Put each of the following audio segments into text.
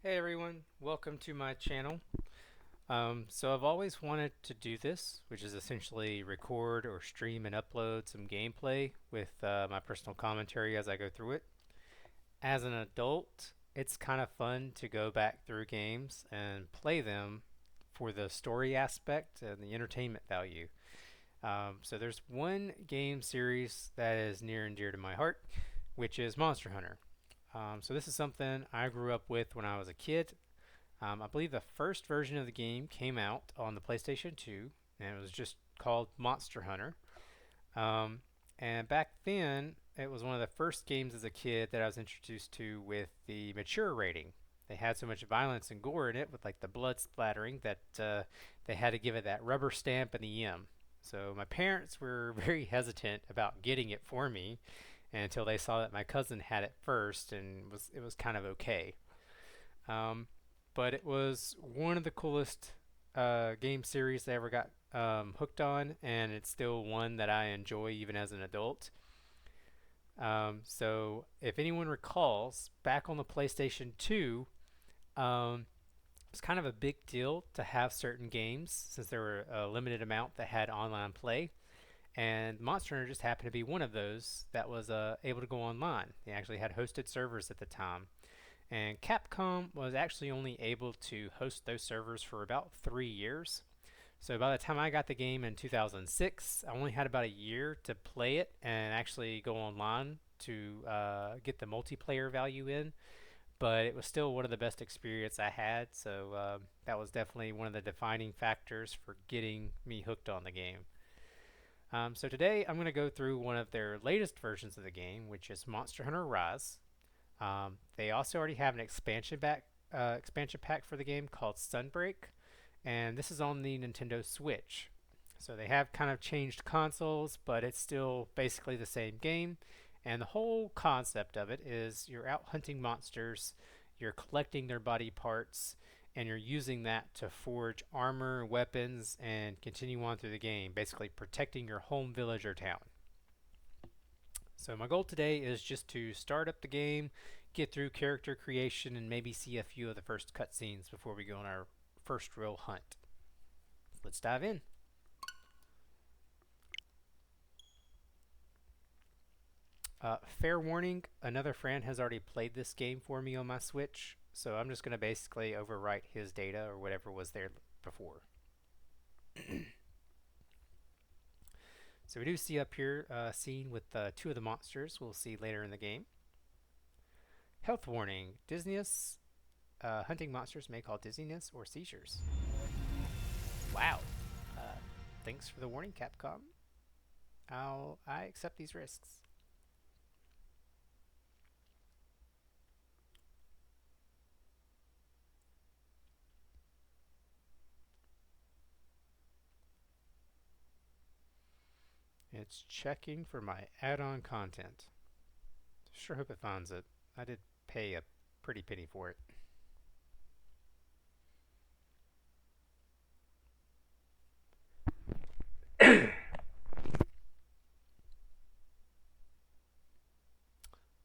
Hey everyone, welcome to my channel. So I've always wanted to do this, which is essentially record or stream and upload some gameplay with my personal commentary as I go through it. As an adult, it's kind of fun to go back through games and play them for the story aspect and the entertainment value. So there's one game series that is near and dear to my heart, which is Monster Hunter. So this is something I grew up with when I was a kid. I believe the first version of the game came out on the PlayStation 2, and it was just called Monster Hunter. Um, and back then, it was one of the first games as a kid that I was introduced to with the mature rating. They had so much violence and gore in it, with like the blood splattering, that they had to give it that rubber stamp in the M. So my parents were very hesitant about getting it for me until they saw that my cousin had it first, and it was kind of okay. Um, but it was one of the coolest game series I ever got hooked on, and it's still one that I enjoy even as an adult. So, if anyone recalls, back on the PlayStation 2, um, it's kind of a big deal to have certain games since there were a limited amount that had online play. And Monster Hunter just happened to be one of those that was able to go online. They actually had hosted servers at the time. And Capcom was actually only able to host those servers for about 3 years. So by the time I got the game in 2006, I only had about a year to play it and actually go online to get the multiplayer value in. But it was still one of the best experience I had. So that was definitely one of the defining factors for getting me hooked on the game. So today I'm going to go through one of their latest versions of the game, which is Monster Hunter Rise. They also already have an expansion pack for the game called Sunbreak, and this is on the Nintendo Switch. So they have kind of changed consoles, but it's still basically the same game. And the whole concept of it is you're out hunting monsters, you're collecting their body parts, and you're using that to forge armor, weapons, and continue on through the game, basically protecting your home village or town. So my goal today is just to start up the game, get through character creation, and maybe see a few of the first cutscenes before we go on our first real hunt. Let's dive in. Fair warning, another friend has already played this game for me on my Switch, so I'm just going to basically overwrite his data or whatever was there before. So we do see up here a scene with two of the monsters we'll see later in the game. Health warning, dizziness. Hunting monsters may cause dizziness or seizures. Wow. Uh, Thanks for the warning, Capcom. I accept these risks. It's checking for my add-on content. Sure hope it finds it. I did pay a pretty penny for it.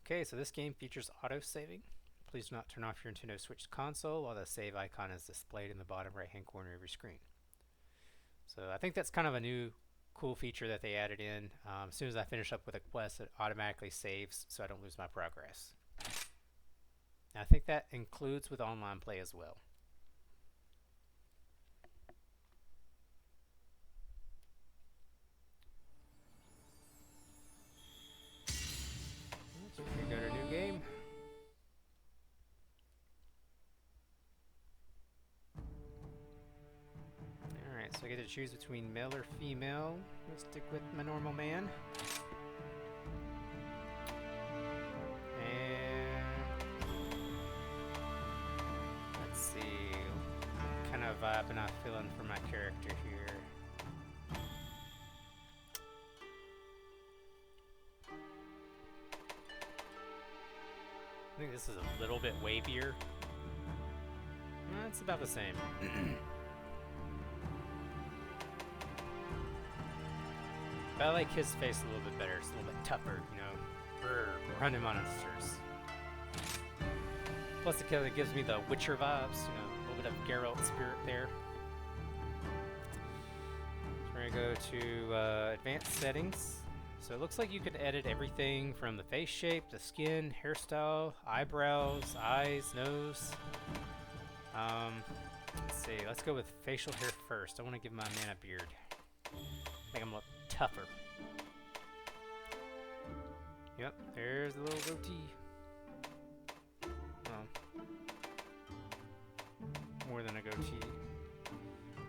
Okay, so this game features auto-saving. Please do not turn off your Nintendo Switch console while the save icon is displayed in the bottom right-hand corner of your screen. So I think that's kind of a new cool feature that they added in. As soon as I finish up with a quest, it automatically saves so I don't lose my progress. And I think that includes with online play as well. We got a new game. Alright, so I get to choose between male or female. Let's stick with my normal man. And let's see. What kind of vibe am I feeling for my character here? I think this is a little bit wavier. It's about the same. But I like his face a little bit better. It's a little bit tougher, you know. Brr, running monsters. Plus it kind of gives me the Witcher vibes, you know, a little bit of Geralt spirit there. So we're gonna go to advanced settings. So it looks like you could edit everything from the face shape, the skin, hairstyle, eyebrows, eyes, nose. Let's see, let's go with facial hair first. I want to give my man a beard. Make him look tougher. Yep, there's the little goatee. More than a goatee.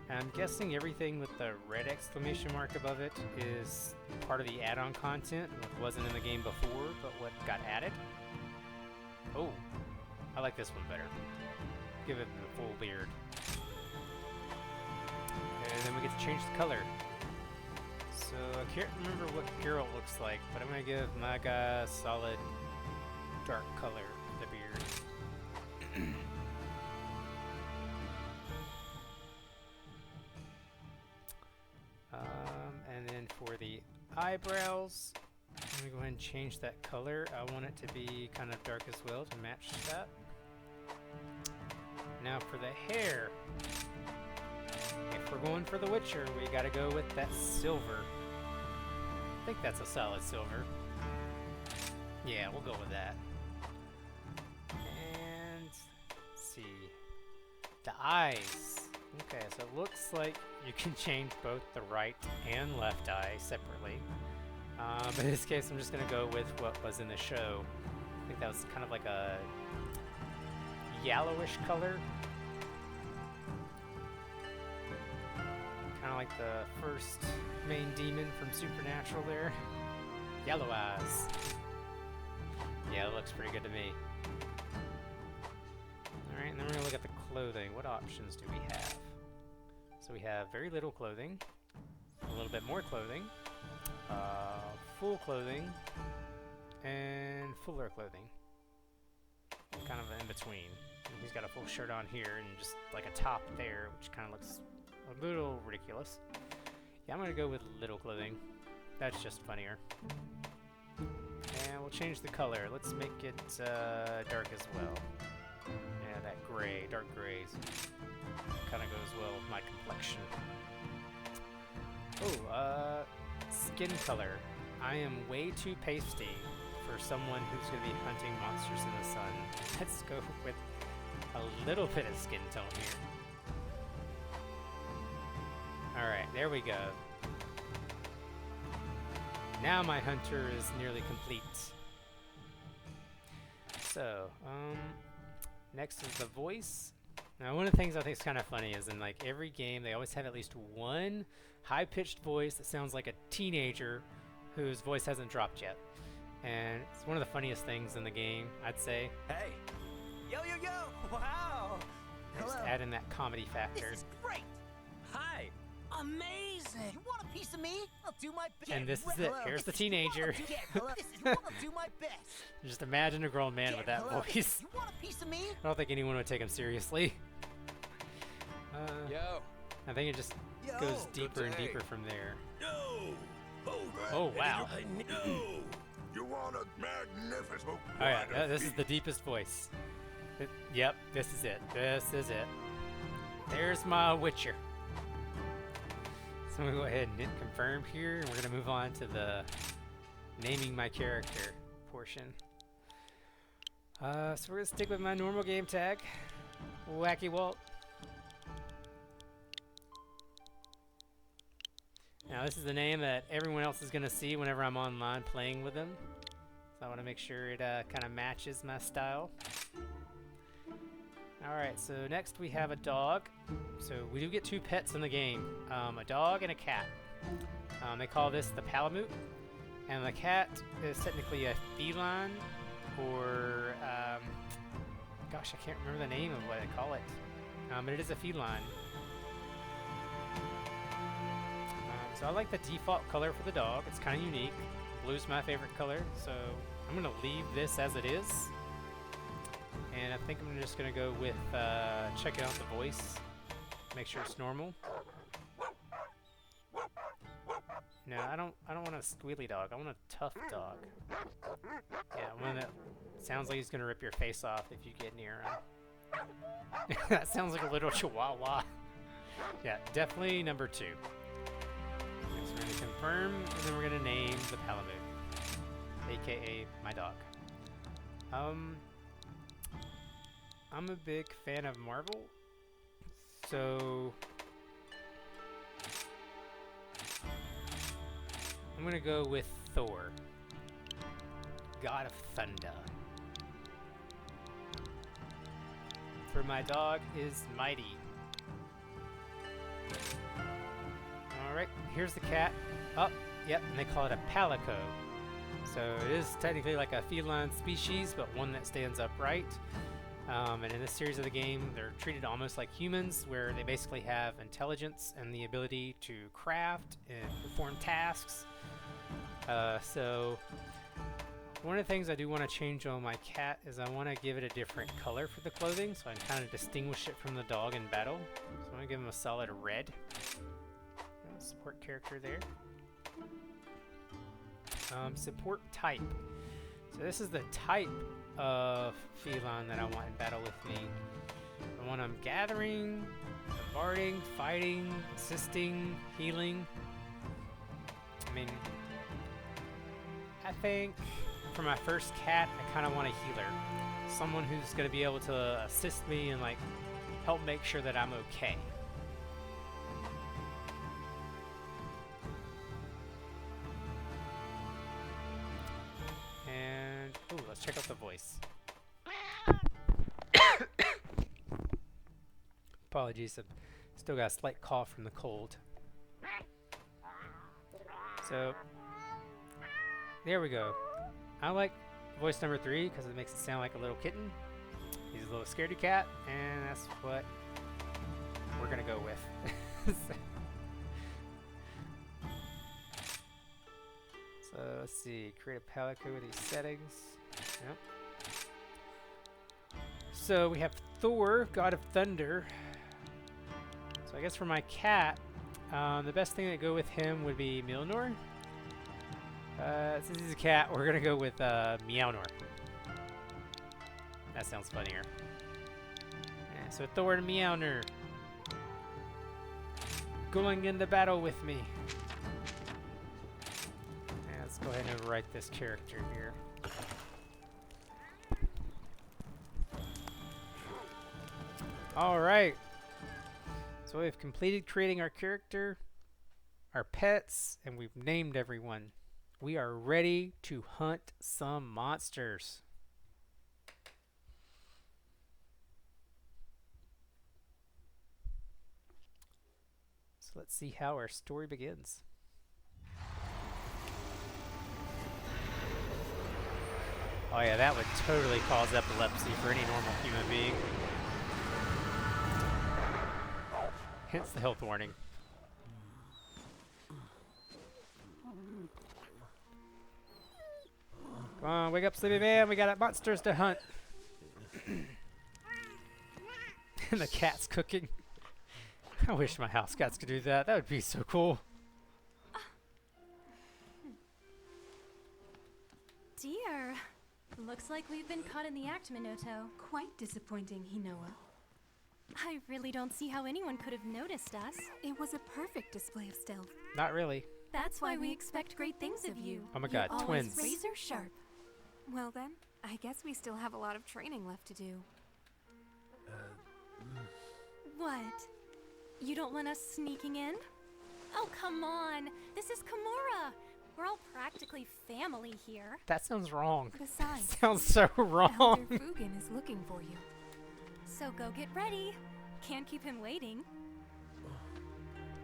I'm guessing everything with the red exclamation mark above it is part of the add-on content, what wasn't in the game before, but what got added. Oh, I like this one better. Give it the full beard. And then we get to change the color. So I can't remember what Geralt looks like, but I'm going to give my guy a solid dark color of the beard. And then for the eyebrows, I'm going to go ahead and change that color. I want it to be kind of dark as well to match that. Now for the hair. If we're going for the Witcher, we got to go with that silver. I think that's a solid silver. Yeah, we'll go with that. And let's see. The eyes. Okay, so it looks like you can change both the right and left eye separately. But in this case, I'm just going to go with what was in the show. I think that was kind of like a yellowish color. Kind of like the first main demon from Supernatural there. Yellow eyes. Yeah, it looks pretty good to me. Alright, and then we're going to look at the clothing. What options do we have? So we have very little clothing, a little bit more clothing, full clothing, and fuller clothing. Kind of in between. And he's got a full shirt on here and just like a top there, which kind of looks a little ridiculous. Yeah, I'm going to go with little clothing. That's just funnier. And we'll change the color. Let's make it dark as well. Yeah, that gray, dark grays. Kind of goes well with my complexion. Oh, skin color. I am way too pasty for someone who's going to be hunting monsters in the sun. Let's go with a little bit of skin tone here. Alright, there we go. Now my hunter is nearly complete. So, next is the voice. Now, one of the things I think is kind of funny is in like every game, they always have at least one high-pitched voice that sounds like a teenager whose voice hasn't dropped yet. And it's one of the funniest things in the game, I'd say. Hey! Yo, yo, yo! Wow! Just add in that comedy factor. This is great! Hi! Amazing! You want a piece of me? I'll do my best. And this is it. Here's the teenager. I'll do my best. Just imagine a grown man with that voice. You want a piece of me? I don't think anyone would take him seriously. Yo. I think it just goes deeper and deeper from there. No! Oh, wow. No! You want a magnificent... Oh yeah, this is the deepest voice. Yep, this is it. This is it. There's my Witcher. So I'm going to go ahead and hit confirm here, and we're going to move on to the naming my character portion. So we're going to stick with my normal game tag. Wacky Walt. Now this is the name that everyone else is going to see whenever I'm online playing with them. So I want to make sure it kind of matches my style. Alright, so next we have a dog. So we do get two pets in the game, a dog and a cat. They call this the Palamute. And the cat is technically a feline, or, gosh, I can't remember the name of what they call it. But it is a feline. So I like the default color for the dog. It's kind of unique. Blue's my favorite color, so I'm going to leave this as it is. And I think I'm just going to go with checking out the voice. Make sure it's normal. No, I don't want a squealy dog. I want a tough dog. Yeah, one that sounds like he's gonna rip your face off if you get near him. That sounds like a little chihuahua. Yeah, definitely number 2. Next we're gonna confirm, and then we're gonna name the Palamute, aka my dog. I'm a big fan of Marvel, so I'm gonna go with Thor, God of Thunder. For my dog is Mighty. Alright, here's the cat. Oh, yep, and they call it a palico. So it is technically like a feline species, but one that stands upright. And in this series of the game, they're treated almost like humans, where they basically have intelligence and the ability to craft and perform tasks. So one of the things I do want to change on my cat is I want to give it a different color for the clothing, so I can kind of distinguish it from the dog in battle. So I'm going to give him a solid red. Support character there. Support type. So this is the type of feline that I want in battle with me. I want them gathering, bombarding, fighting, assisting, healing. I mean, I think for my first cat, I kind of want a healer. Someone who's going to be able to assist me and like help make sure that I'm okay. And, ooh, let's check out the voice. Apologies, I've still got a slight cough from the cold. So, there we go. I like voice number 3 because it makes it sound like a little kitten. He's a little scaredy cat, and that's what we're gonna go with. So let's see, create a palico with these settings. Yep. So we have Thor, God of Thunder. So I guess for my cat, the best thing to go with him would be Mjolnir. Since he's a cat, we're gonna go with Meownor. That sounds funnier. Yeah, so Thor and Meownor going into battle with me. And let's go ahead and overwrite this character here. Alright. So we've completed creating our character, our pets, and we've named everyone. We are ready to hunt some monsters. So let's see how our story begins. Oh yeah, that would totally cause epilepsy for any normal human being. Hence the health warning. Come on, wake up, sleepy man. We got monsters to hunt. And the cat's cooking. I wish my house cats could do that. That would be so cool. Dear. Looks like we've been caught in the act, Minoto. Quite disappointing, Hinoa. I really don't see how anyone could have noticed us. It was a perfect display of stealth. Not really. That's why we expect great things of you. Oh my god, You're always twins. razor sharp. Well then, I guess we still have a lot of training left to do. What? You don't want us sneaking in? Oh, come on. This is Kimura. We're all practically family here. That sounds wrong. Besides, Sounds so Elder wrong. Fugen is looking for you. So go get ready. Can't keep him waiting.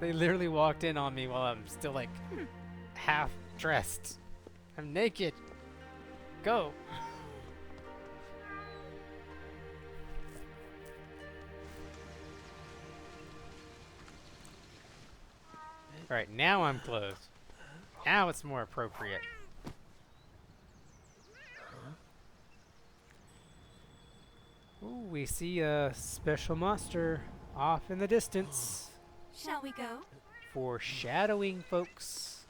They literally walked in on me while I'm still like half dressed. I'm naked. Go. Alright, now I'm clothed. Now it's more appropriate. Ooh, we see a special monster off in the distance. Shall we go? Foreshadowing, folks.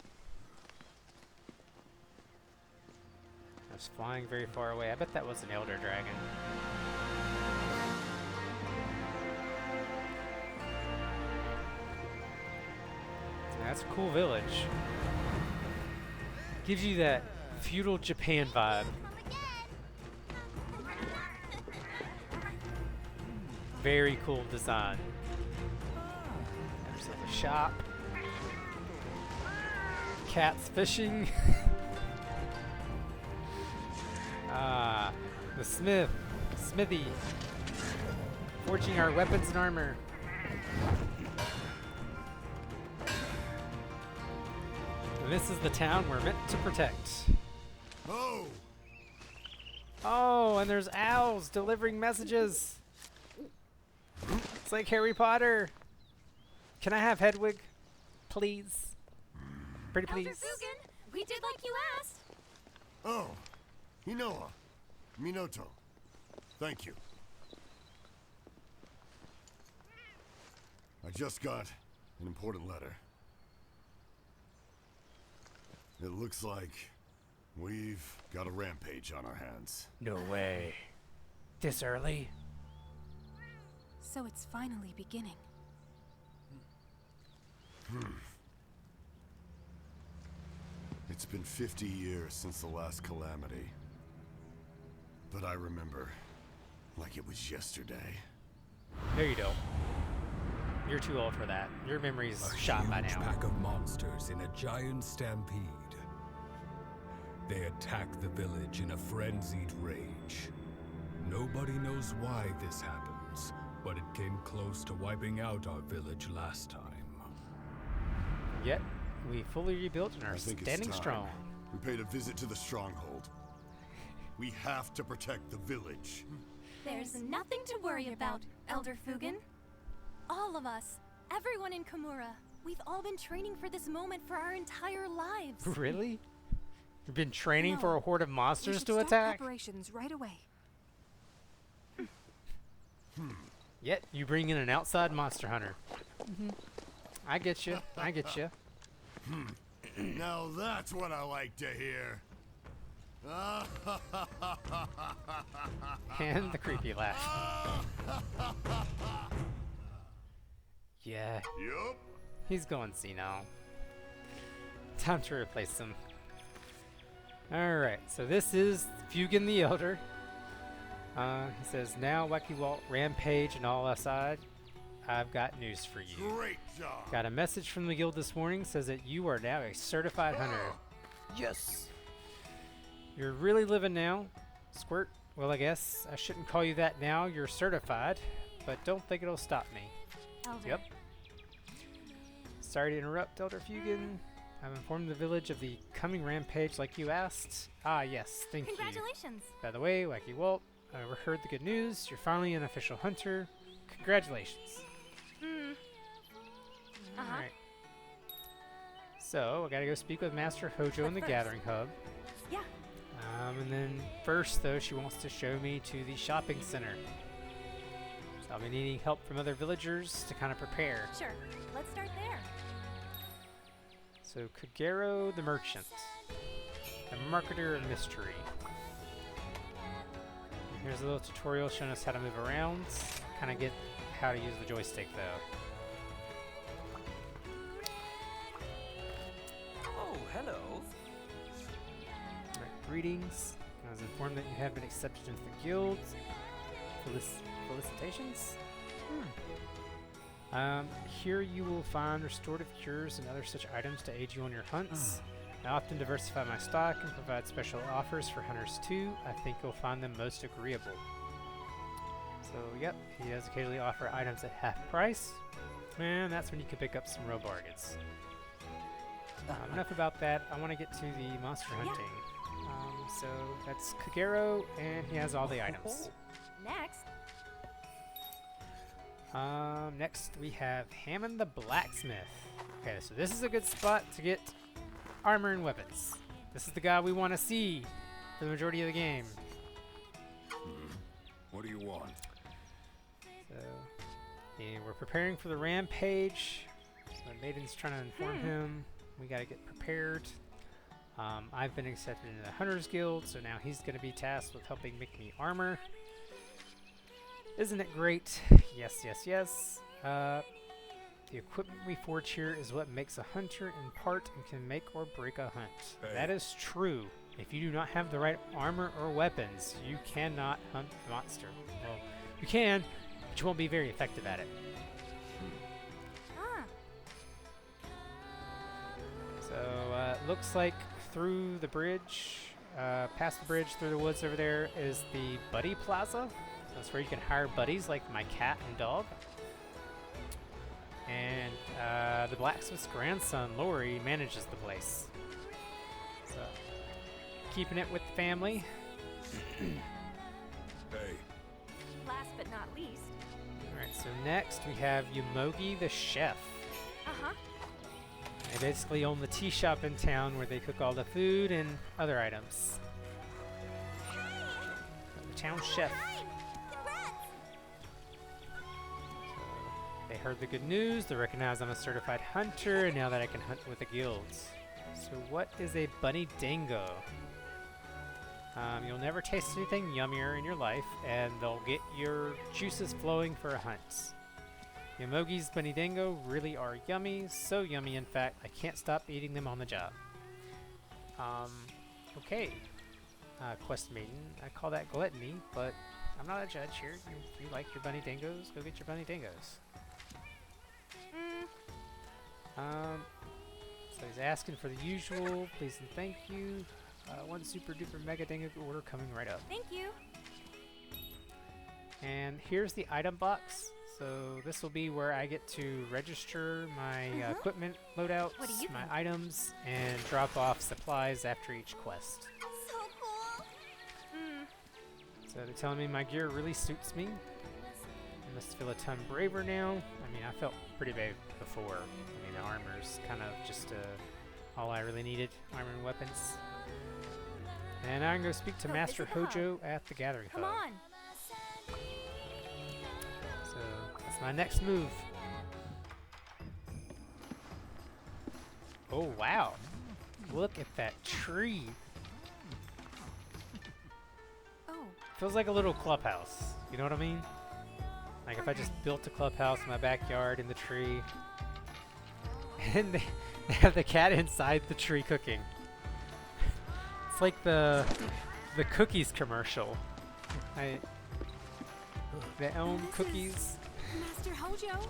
It's flying very far away. I bet that was an elder dragon. That's a cool village. Gives you that feudal Japan vibe. Very cool design. There's a shop. Cats fishing. The smithy. Forging our weapons and armor. And this is the town we're meant to protect. Oh! Oh, and there's owls delivering messages. It's like Harry Potter. Can I have Hedwig? Please. Pretty Elder please. Fugen, we did like you asked. Oh, Hinoa, Minoto, thank you. I just got an important letter. It looks like we've got a rampage on our hands. No way. This early? So it's finally beginning. It's been 50 years since the last calamity. But I remember like it was yesterday. No, you don't. You're too old for that. Your memory's shot by A huge now. pack of monsters in a giant stampede. They attack the village in a frenzied rage. Nobody knows why this happens, but it came close to wiping out our village last time. Yet, we fully rebuilt and are I think standing it's time. strong. We paid a visit to the stronghold. We have to protect the village. There's nothing to worry about, Elder Fugen. All of us, everyone in Komura, we've all been training for this moment for our entire lives. Really? You've been training for No. a horde of We monsters should to start attack? preparations right away. Yet, you bring in an outside monster hunter. I get you. I get you. Now that's what I like to hear. And the creepy laugh. Yeah, Yup. he's going senile. Time to replace him. Alright, so this is Fugen the Elder. He says, now Wacky Walt, Rampage, and all aside, I've got news for you. Great job. Got a message from the guild this morning, says that you are now a certified hunter. Yes! You're really living now, Squirt. Well, I guess I shouldn't call you that now, you're certified, but don't think it'll stop me. Elder. Yep. Sorry to interrupt, Elder Fugen. I've informed the village of the coming rampage like you asked. Ah, yes, thank you. Congratulations. By the way, Wacky Walt, I overheard the good news. You're finally an official hunter. Congratulations. Alright. So, I gotta go speak with Master Hojo in the But first- Gathering Hub. Yeah. And then first, though, she wants to show me to the shopping center. So I'll be needing help from other villagers to kind of prepare. Sure. Let's start there. So, Kagero the Merchant. The Marketer of Mystery. And here's a little tutorial showing us how to move around. Kind of get how to use the joystick, though. Oh, hello. Alright, greetings. I was informed that you have been accepted into the guild. Felicitations? Here you will find restorative cures and other such items to aid you on your hunts. I often diversify my stock and provide special offers for hunters too. I think you'll find them most agreeable. So, yep, he does occasionally offer items at half price. And that's when you can pick up some real bargains. Enough about that. I want to get to the monster hunting. So that's Kagero, and he has all the items. Next. Next we have Hammond the Blacksmith. Okay, so this is a good spot to get armor and weapons. This is the guy we want to see for the majority of the game. What do you want? So, and we're preparing for the rampage. So the maiden's trying to inform him. We gotta get prepared. I've been accepted into the Hunters Guild, so now he's going to be tasked with helping make me armor. Isn't it great? Yes, yes, yes. The equipment we forge here is what makes a hunter in part and can make or break a hunt. Hey. That is true. If you do not have the right armor or weapons, you cannot hunt the monster. Well, you can, but you won't be very effective at it. Ah, So, looks like through the bridge, past the bridge, through the woods over there is the Buddy Plaza. So that's where you can hire buddies like my cat and dog. And the blacksmith's grandson, Lori, manages the place. So, keeping it with the family. Hey, last but not least. Alright, so next we have Yomogi the chef. Uh-huh. They basically own the tea shop in town where they cook all the food and other items. The town chef. They heard the good news, they recognize I'm a certified hunter, and now that I can hunt with the guilds. So what is a bunny dingo? You'll never taste anything yummier in your life, and they'll get your juices flowing for a hunt. Yomogi's bunny dingo really are yummy, so yummy in fact, I can't stop eating them on the job. Okay. Quest maiden, I call that gluttony, but I'm not a judge here. If you like your bunny dingoes, go get your bunny dingoes. So he's asking for the usual, please and thank you. One super duper mega dingo order coming right up. Thank you. And here's the item box. So this will be where I get to register my equipment loadouts, What do you my think? items, and drop off supplies after each quest. So cool. So they're telling me my gear really suits me. I must feel a ton braver now. I mean, I felt pretty brave before. I mean, the armor's kind of just all I really needed, armor and weapons. And now I'm going to speak to Oh, Master visit the hub. Hojo at the Gathering Come Hub. on. So that's my next move. Oh, wow. Look at that tree. Oh, Feels like a little clubhouse. You know what I mean? Like if I just built a clubhouse in my backyard in the tree. And they have the cat inside the tree cooking. It's like the cookies commercial. They own This is- cookies. Master Hojo.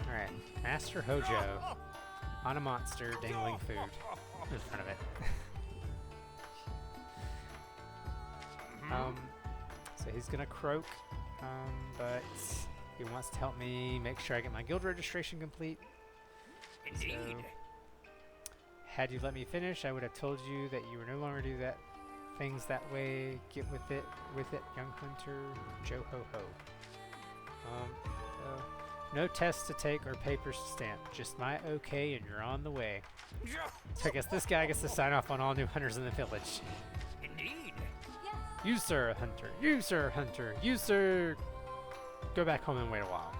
Alright, Master Hojo on a monster dangling food in front of it. So he's gonna croak, but he wants to help me make sure I get my guild registration complete. Indeed. So, had you let me finish, I would have told you that you were no longer do that things that way. Get with it, young hunter. Joe ho ho. So no tests to take or papers to stamp. Just my okay, and you're on the way. So I guess this guy gets to sign off on all new hunters in the village. Indeed. You, sir, hunter. You, sir, hunter. You, sir. Go back home and wait a while.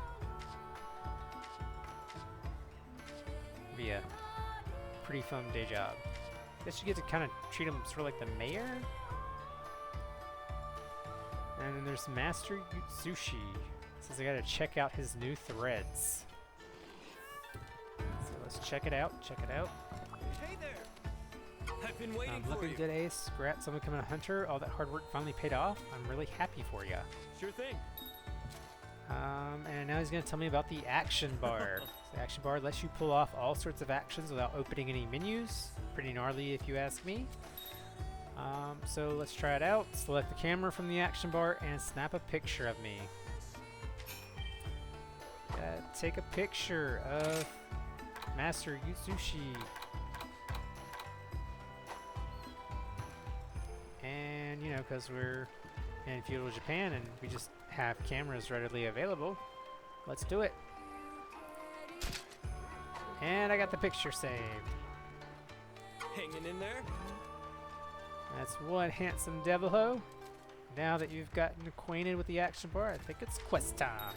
Be a pretty fun day job. Guess you get to kind of treat him sort of like the mayor. And then there's Master Yutsushi. Says I gotta check out his new threads. So let's check it out. Check it out. Hey there. I've been waiting for Looking you. good, Ace. Congrats on becoming a hunter. All that hard work finally paid off. I'm really happy for you. Sure thing. And now he's going to tell me about the action bar. The action bar lets you pull off all sorts of actions without opening any menus. Pretty gnarly if you ask me. So let's try it out. Select the camera from the action bar and snap a picture of me. Take a picture of Master Yutsushi. And, you know, because we're in feudal Japan and we just have cameras readily available, let's do it. And I got the picture saved. Hanging in there? That's one handsome devil ho. Now that you've gotten acquainted with the action bar, I think it's quest time.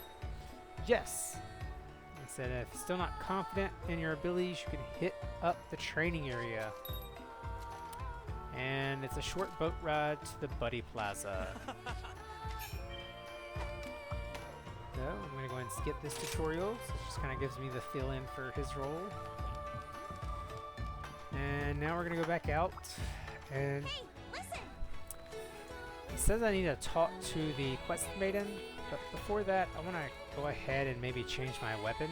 Yes! I said if still not confident in your abilities, you can hit up the training area. And it's a short boat ride to the Buddy Plaza. So I'm going to go ahead and skip this tutorial. So it just kind of gives me the fill-in for his role. And now we're going to go back out. And Hey, listen! it says I need to talk to the quest maiden. But before that, I want to go ahead and maybe change my weapon.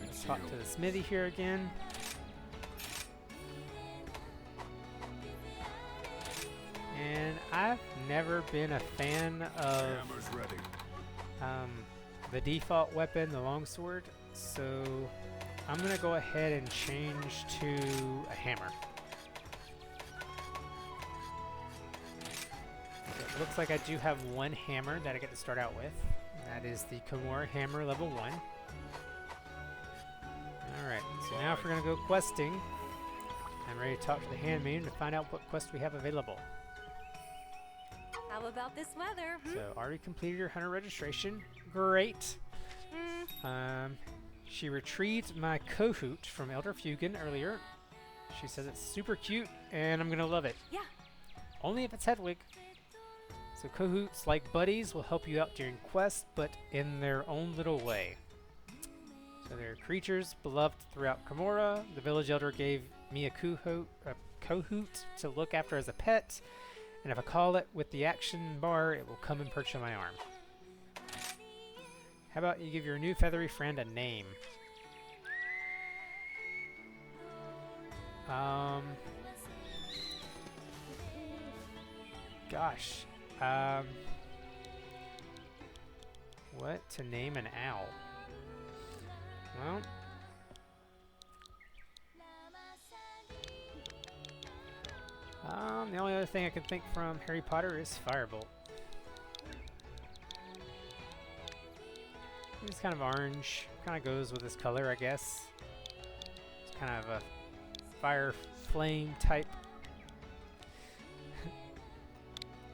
Let's talk to the smithy here again. And I've never been a fan of the default weapon, the longsword, so I'm gonna go ahead and change to a hammer. So it looks like I do have one hammer that I get to start out with. And that is the Kimura Hammer level 1. Alright, so now if we're gonna go questing, I'm ready to talk to the handmaiden to find out what quest we have available. How about this weather? So, already completed your hunter registration. Great. She retrieved my Kahoot from Elder Fugen earlier. She says it's super cute, and I'm gonna love it. Yeah. Only if it's Hedwig. So Kahoots, like buddies, will help you out during quests, but in their own little way. So they're creatures beloved throughout Kimura. The village elder gave me a Kahoot to look after as a pet. And if I call it with the action bar, it will come and perch on my arm. How about you give your new feathery friend a name? Gosh. What to name an owl? Well, the only other thing I can think from Harry Potter is Firebolt. He's kind of orange, kind of goes with his color, I guess. It's kind of a fire flame type.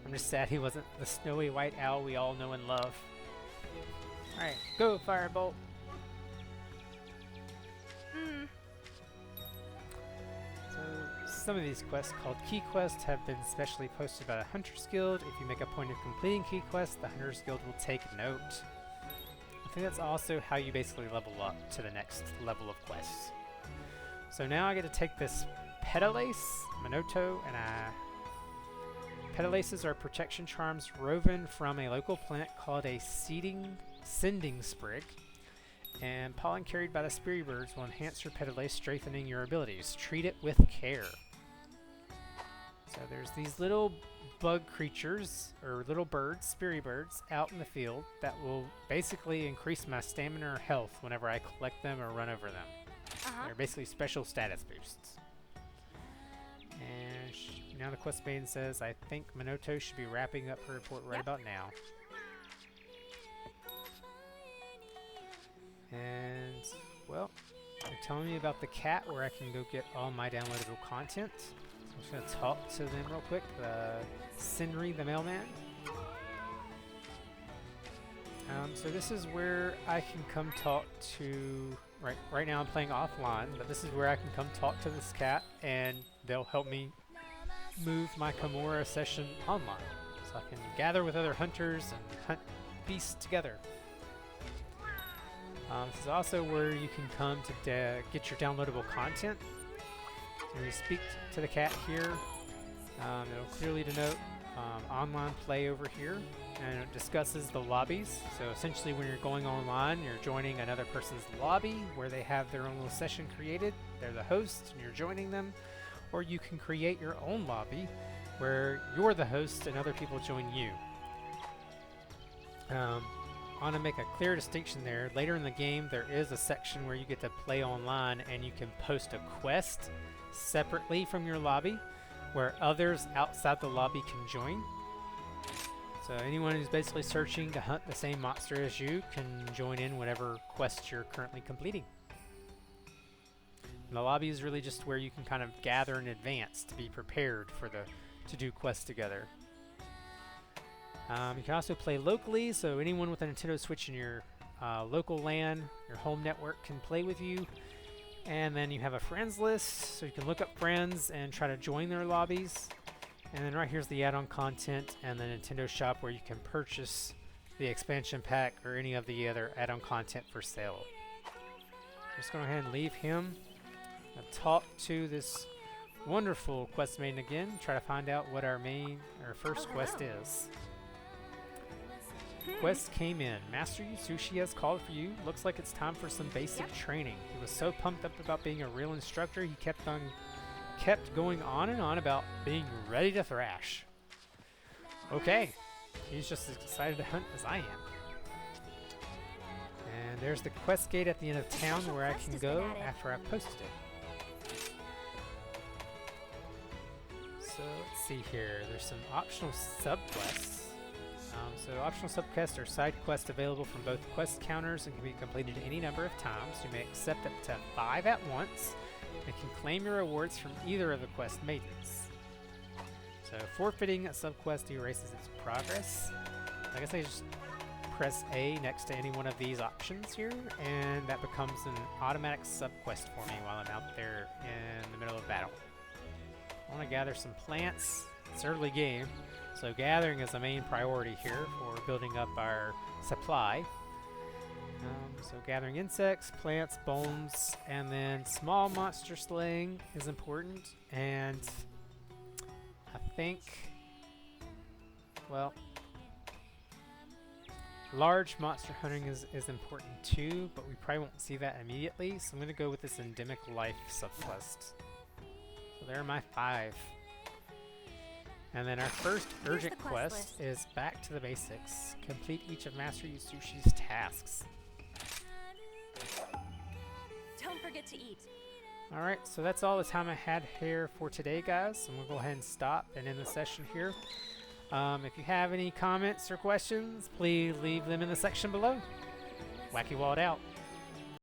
I'm just sad he wasn't the snowy white owl we all know and love. Alright, go Firebolt! Some of these quests, called Key Quests, have been specially posted by the Hunters Guild. If you make a point of completing Key Quests, the Hunters Guild will take note. I think that's also how you basically level up to the next level of quests. So now I get to take this Petalace, Minoto, and Petalaces are protection charms woven from a local plant called a sending sprig. And pollen carried by the Speary birds will enhance your Petalace, strengthening your abilities. Treat it with care. So there's these little bug creatures, or little birds, Speary birds, out in the field that will basically increase my stamina or health whenever I collect them or run over them. They're basically special status boosts. And now the quest maiden says, I think Minoto should be wrapping up her report right about now. And, well, they're telling me about the cat where I can go get all my downloadable content. So I'm just going to talk to them real quick. Sinri, the mailman. So this is where I can come talk to... Right now I'm playing offline, but this is where I can come talk to this cat, and they'll help me move my Kimura session online. So I can gather with other hunters and hunt beasts together. This is also where you can come to get your downloadable content. So you speak to the cat here. It'll clearly denote online play over here, and it discusses the lobbies. So essentially when you're going online, you're joining another person's lobby where they have their own little session created. They're the host and you're joining them. Or you can create your own lobby where you're the host and other people join you. I want to make a clear distinction there. Later in the game, there is a section where you get to play online and you can post a quest separately from your lobby where others outside the lobby can join. So anyone who's basically searching to hunt the same monster as you can join in whatever quest you're currently completing. And the lobby is really just where you can kind of gather in advance to be prepared for to do quests together. You can also play locally, so anyone with a Nintendo Switch in your local LAN, your home network, can play with you. And then you have a friends list, so you can look up friends and try to join their lobbies. And then right here's the add-on content and the Nintendo shop where you can purchase the expansion pack or any of the other add-on content for sale. Just go ahead and leave him. I'll talk to this wonderful quest maiden again. Try to find out what our first quest is. Quest came in. Master Yutsushi has called for you. Looks like it's time for some basic training. He was so pumped up about being a real instructor, he kept going on and on about being ready to thrash. Okay, he's just as excited to hunt as I am. And there's the quest gate at the end of town where I can go after I've posted it. So let's see here. There's some optional subquests. So optional subquests are side quests available from both quest counters and can be completed any number of times. You may accept up to 5 at once and can claim your rewards from either of the quest maidens. So forfeiting a subquest erases its progress. I guess I just press A next to any one of these options here, and that becomes an automatic subquest for me while I'm out there in the middle of battle. I want to gather some plants. It's early game, so gathering is the main priority here for building up our supply. So gathering insects, plants, bones, and then small monster slaying is important. And I think, well, large monster hunting is important too, but we probably won't see that immediately. So I'm going to go with this endemic life subquest. So there are my 5. And then our first urgent quest is back to the basics. Complete each of Master Yutsushi's tasks. Don't forget to eat. Alright, so that's all the time I had here for today, guys. And we'll go ahead and stop and end the session here. If you have any comments or questions, please leave them in the section below. Wacky Walled out.